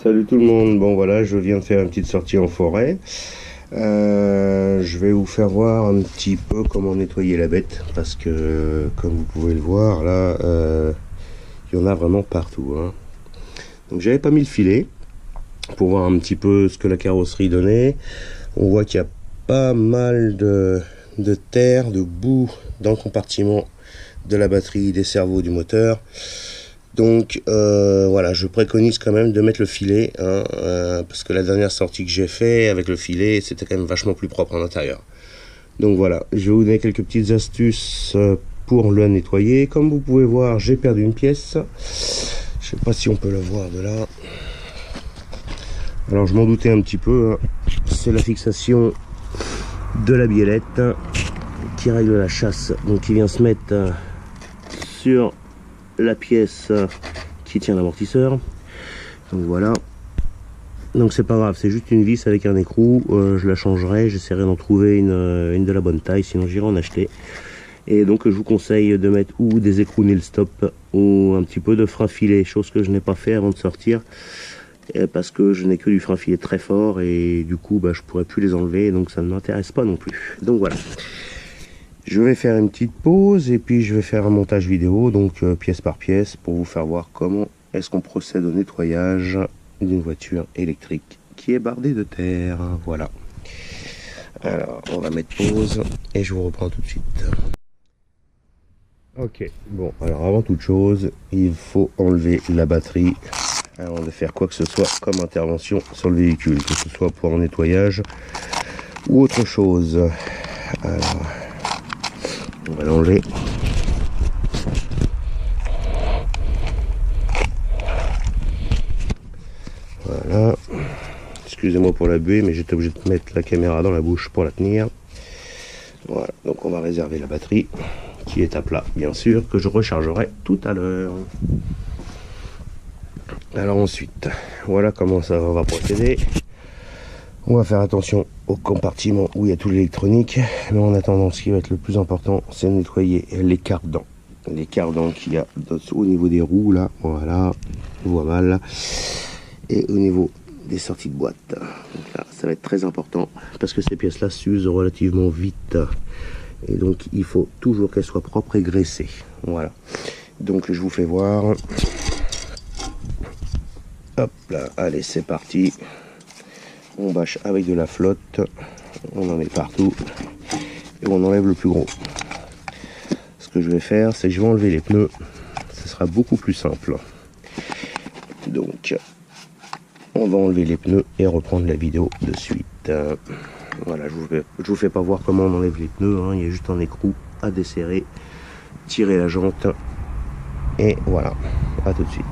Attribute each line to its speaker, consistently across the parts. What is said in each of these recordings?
Speaker 1: Salut tout le monde, bon voilà, je viens de faire une petite sortie en forêt. Je vais vous faire voir un petit peu comment nettoyer la bête, parce que comme vous pouvez le voir là, il y en a vraiment partout, hein. Donc j'avais pas mis le filet pour voir un petit peu ce que la carrosserie donnait. On voit qu'il y a pas mal de terre, de boue dans le compartiment de la batterie, des servos du moteur. Donc voilà, je préconise quand même de mettre le filet, hein, parce que la dernière sortie que j'ai fait avec le filet, c'était quand même vachement plus propre en intérieur. Donc voilà, je vais vous donner quelques petites astuces pour le nettoyer. Comme vous pouvez voir, j'ai perdu une pièce. Je sais pas si on peut la voir de là. Alors je m'en doutais un petit peu, hein. C'est la fixation de la biellette qui règle la chasse, donc qui vient se mettre sur la pièce qui tient l'amortisseur. Donc voilà, donc c'est pas grave, c'est juste une vis avec un écrou. Je la changerai, j'essaierai d'en trouver une de la bonne taille, sinon j'irai en acheter. Et donc je vous conseille de mettre ou des écrous nil stop ou un petit peu de frein filet, chose que je n'ai pas fait avant de sortir, parce que je n'ai que du frein filet très fort et du coup je pourrais plus les enlever, donc ça ne m'intéresse pas non plus. Donc voilà, je vais faire une petite pause et puis je vais faire un montage vidéo, donc pièce par pièce, pour vous faire voir comment est-ce qu'on procède au nettoyage d'une voiture électrique qui est bardée de terre. Voilà. Alors, on va mettre pause et je vous reprends tout de suite. Ok, bon, alors avant toute chose, il faut enlever la batterie avant de faire quoi que ce soit comme intervention sur le véhicule, que ce soit pour un nettoyage ou autre chose. Alors, on va l'enlever. Voilà. Excusez-moi pour la buée, mais j'étais obligé de mettre la caméra dans la bouche pour la tenir. Voilà, donc on va réserver la batterie, qui est à plat, bien sûr, que je rechargerai tout à l'heure. Alors ensuite, voilà comment ça va procéder. On va faire attention au compartiment où il y a tout l'électronique, mais en attendant, ce qui va être le plus important, c'est de nettoyer les cardans. Les cardans qu'il y a au niveau des roues, là, voilà, on voit mal, et au niveau des sorties de boîte. Donc là, ça va être très important, parce que ces pièces-là s'usent relativement vite, et donc il faut toujours qu'elles soient propres et graissées. Voilà, donc je vous fais voir. Hop là, allez, c'est parti. On bâche avec de la flotte, on en met partout et on enlève le plus gros. Ce que je vais faire, c'est que je vais enlever les pneus, ce sera beaucoup plus simple. Donc on va enlever les pneus et reprendre la vidéo de suite. Voilà, je vous fais pas voir comment on enlève les pneus, hein. Il y a juste un écrou à desserrer, tirer la jante et voilà, à tout de suite.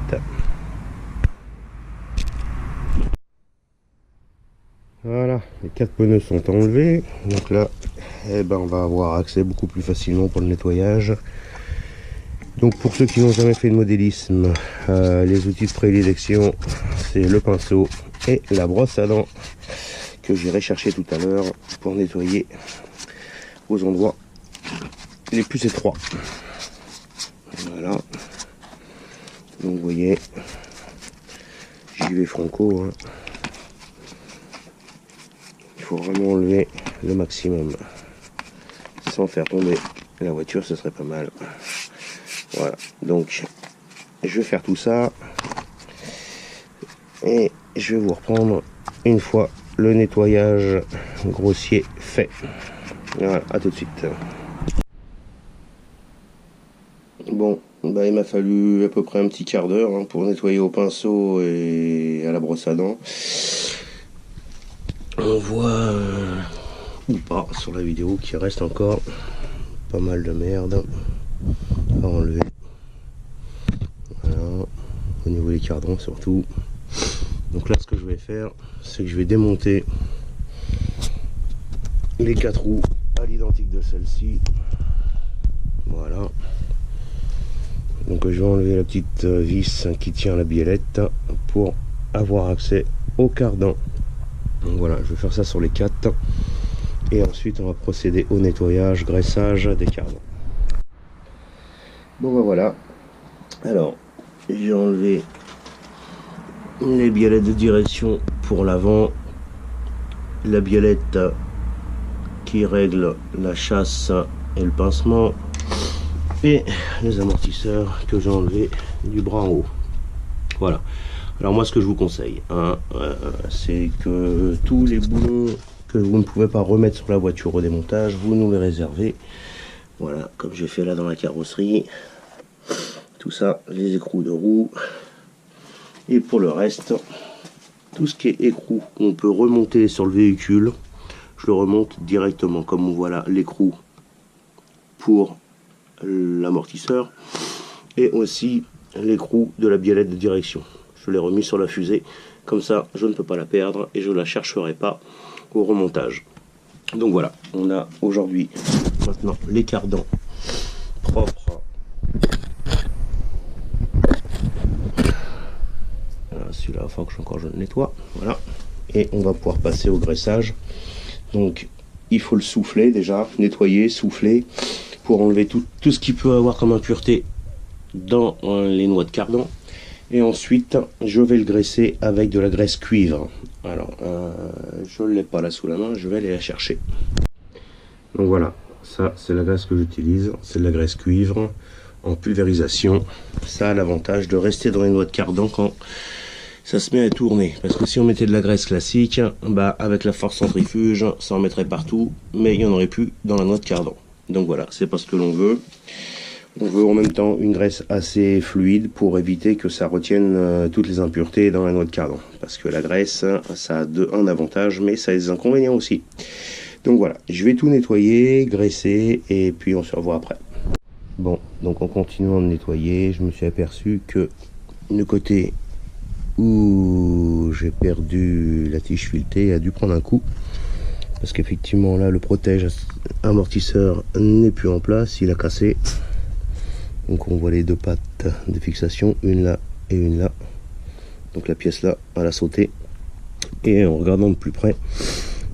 Speaker 1: Voilà, les 4 pneus sont enlevés, donc là on va avoir accès beaucoup plus facilement pour le nettoyage. Donc pour ceux qui n'ont jamais fait de modélisme, les outils de prédilection, c'est le pinceau et la brosse à dents que j'irai chercher tout à l'heure pour nettoyer aux endroits les plus étroits. Voilà, donc vous voyez, j'y vais franco, hein. Il faut vraiment enlever le maximum sans faire tomber la voiture, ce serait pas mal. Voilà, donc je vais faire tout ça et je vais vous reprendre une fois le nettoyage grossier fait. Voilà, à tout de suite. Bon, il m'a fallu à peu près un petit quart d'heure, hein, pour nettoyer au pinceau et à la brosse à dents. On voit ou pas sur la vidéo qu'il reste encore pas mal de merde à enlever. Voilà, au niveau des cardans surtout. Donc là, ce que je vais faire, c'est que je vais démonter les 4 roues à l'identique de celle-ci. Voilà, donc je vais enlever la petite vis qui tient la biellette pour avoir accès au cardan. Donc voilà, je vais faire ça sur les 4 et ensuite on va procéder au nettoyage, graissage des cardans. Bon voilà, alors j'ai enlevé les biellettes de direction pour l'avant, la biellette qui règle la chasse et le pincement, et les amortisseurs que j'ai enlevés du bras en haut. Voilà. Alors moi, ce que je vous conseille, hein, c'est que tous les boulons que vous ne pouvez pas remettre sur la voiture au démontage, vous nous les réservez. Voilà, comme j'ai fait là dans la carrosserie. Tout ça, les écrous de roue. Et pour le reste, tout ce qui est écrou qu'on peut remonter sur le véhicule, je le remonte directement. Comme on voit là, l'écrou pour l'amortisseur et aussi l'écrou de la biellette de direction. Je l'ai remis sur la fusée, comme ça je ne peux pas la perdre et je ne la chercherai pas au remontage. Donc voilà, on a aujourd'hui maintenant les cardans propres. Celui-là, il faut que je le nettoie. Voilà. Et on va pouvoir passer au graissage. Donc il faut le souffler déjà, nettoyer, souffler, pour enlever tout ce qui peut avoir comme impureté dans les noix de cardan. Et ensuite, je vais le graisser avec de la graisse cuivre. Alors, je ne l'ai pas là sous la main, je vais aller la chercher. Donc voilà, ça c'est la graisse que j'utilise, c'est de la graisse cuivre en pulvérisation. Ça a l'avantage de rester dans les noix de cardan quand ça se met à tourner. Parce que si on mettait de la graisse classique, bah avec la force centrifuge, ça en mettrait partout, mais il n'y en aurait plus dans la noix de cardan. Donc voilà, c'est pas ce que l'on veut. On veut en même temps une graisse assez fluide pour éviter que ça retienne toutes les impuretés dans la noix de cardan. Parce que la graisse, ça a un avantage, mais ça a des inconvénients aussi. Donc voilà, je vais tout nettoyer, graisser, et puis on se revoit après. Bon, donc en continuant de nettoyer, je me suis aperçu que le côté où j'ai perdu la tige filetée a dû prendre un coup. Parce qu'effectivement là, le protège amortisseur n'est plus en place, il a cassé. Donc on voit les deux pattes de fixation, une là et une là. Donc la pièce là, elle a sauté. Et en regardant de plus près,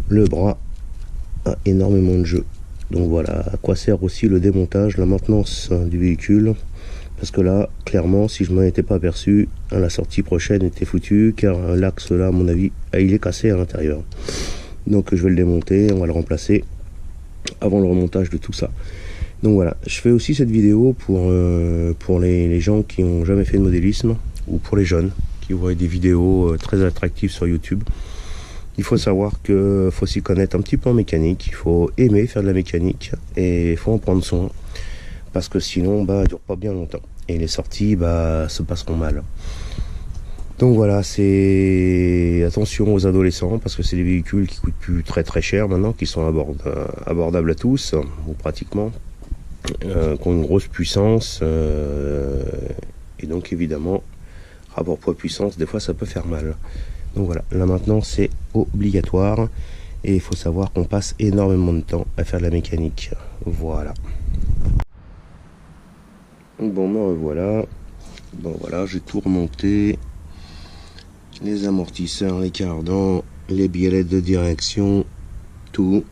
Speaker 1: le bras a énormément de jeu. Donc voilà à quoi sert aussi le démontage, la maintenance du véhicule. Parce que là, clairement, si je m'en étais pas aperçu, la sortie prochaine était foutue. Car l'axe là, à mon avis, il est cassé à l'intérieur. Donc je vais le démonter, on va le remplacer avant le remontage de tout ça. Donc voilà, je fais aussi cette vidéo pour les gens qui n'ont jamais fait de modélisme, ou pour les jeunes qui voient des vidéos très attractives sur YouTube. Il faut savoir qu'il faut s'y connaître un petit peu en mécanique, il faut aimer faire de la mécanique et il faut en prendre soin, parce que sinon ça ne dure pas bien longtemps et les sorties se passeront mal. Donc voilà, c'est attention aux adolescents, parce que c'est des véhicules qui coûtent plus très cher maintenant, qui sont abordables à tous, ou pratiquement. Qui ont une grosse puissance et donc évidemment rapport poids-puissance, des fois ça peut faire mal. Donc voilà, là maintenant c'est obligatoire et il faut savoir qu'on passe énormément de temps à faire de la mécanique. Voilà. Bon, me revoilà. Bon voilà, j'ai tout remonté, les amortisseurs, les cardans, les biellettes de direction, tout.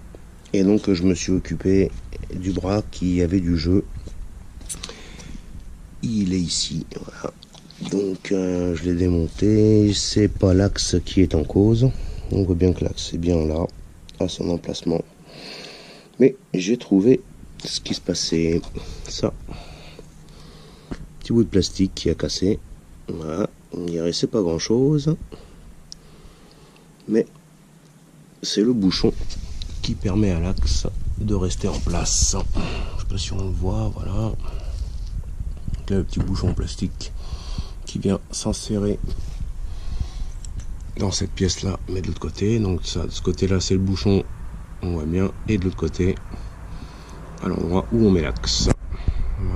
Speaker 1: Et donc je me suis occupé du bras qui avait du jeu. Il est ici, voilà. Donc je l'ai démonté. C'est pas l'axe qui est en cause. On voit bien que l'axe est bien là, à son emplacement. Mais j'ai trouvé ce qui se passait. Ça, petit bout de plastique qui a cassé. Voilà. On dirait c'est pas grand chose, mais c'est le bouchon qui permet à l'axe de rester en place. Je sais pas si on le voit, voilà. Donc là, le petit bouchon plastique qui vient s'insérer dans cette pièce là, mais de l'autre côté. Donc ça, de ce côté là c'est le bouchon, on voit bien, et de l'autre côté à l'endroit où on met l'axe.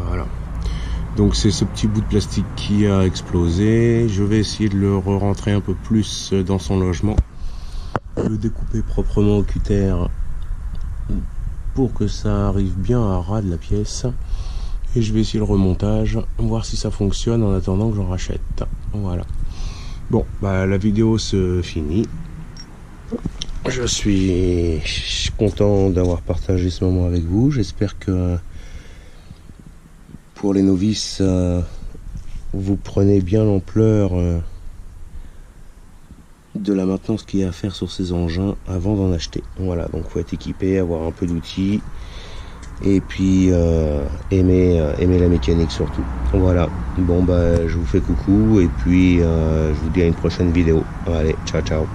Speaker 1: Voilà. Donc c'est ce petit bout de plastique qui a explosé. Je vais essayer de le re-rentrer un peu plus dans son logement, le découper proprement au cutter pour que ça arrive bien à ras de la pièce, et je vais essayer le remontage, voir si ça fonctionne en attendant que j'en rachète. Voilà. Bon, la vidéo se finit. Je suis content d'avoir partagé ce moment avec vous. J'espère que pour les novices, vous prenez bien l'ampleur de la maintenance qu'il y a à faire sur ces engins avant d'en acheter. Voilà, donc faut être équipé, avoir un peu d'outils et puis aimer la mécanique surtout. Voilà, bon bah je vous fais coucou et puis je vous dis à une prochaine vidéo. Allez, ciao ciao.